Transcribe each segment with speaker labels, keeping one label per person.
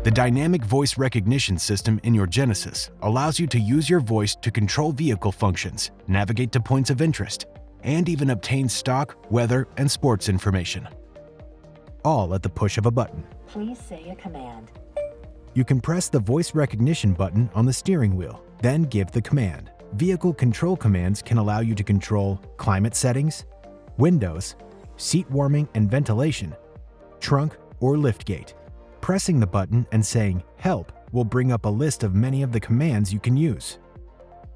Speaker 1: The dynamic voice recognition system in your Genesis allows you to use your voice to control vehicle functions, navigate to points of interest, and even obtain stock, weather, and sports information. All at the push of a button.
Speaker 2: Please say a command.
Speaker 1: You can press the voice recognition button on the steering wheel, then give the command. Vehicle control commands can allow you to control climate settings, windows, seat warming and ventilation, trunk or liftgate. Pressing the button and saying "Help" will bring up a list of many of the commands you can use.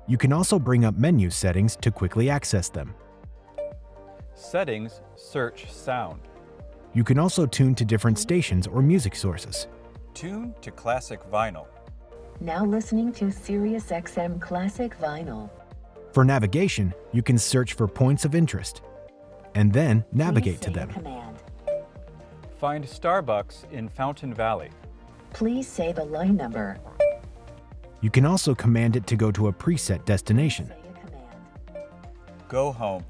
Speaker 1: You can also bring up menu settings to quickly access them.
Speaker 3: Settings, search sound.
Speaker 1: You can also tune to different stations or music sources.
Speaker 3: Tune to classic vinyl.
Speaker 2: Now listening to Sirius XM Classic Vinyl.
Speaker 1: For navigation, you can search for points of interest and then navigate to them.
Speaker 2: Command.
Speaker 3: Find Starbucks in Fountain Valley.
Speaker 2: Please say the line number.
Speaker 1: You can also command it to go to a preset destination.
Speaker 2: Say a command.
Speaker 3: Go home.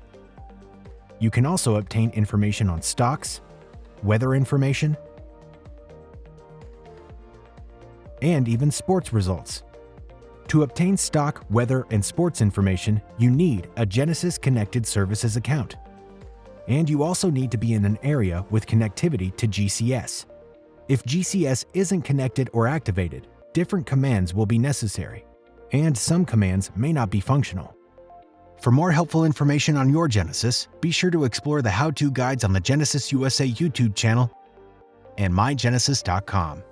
Speaker 1: You can also obtain information on stocks, weather information, and even sports results. To obtain stock, weather, and sports information, you need a Genesis Connected Services account. And you also need to be in an area with connectivity to GCS. If GCS isn't connected or activated, different commands will be necessary, and some commands may not be functional. For more helpful information on your Genesis, be sure to explore the how-to guides on the Genesis USA YouTube channel and mygenesis.com.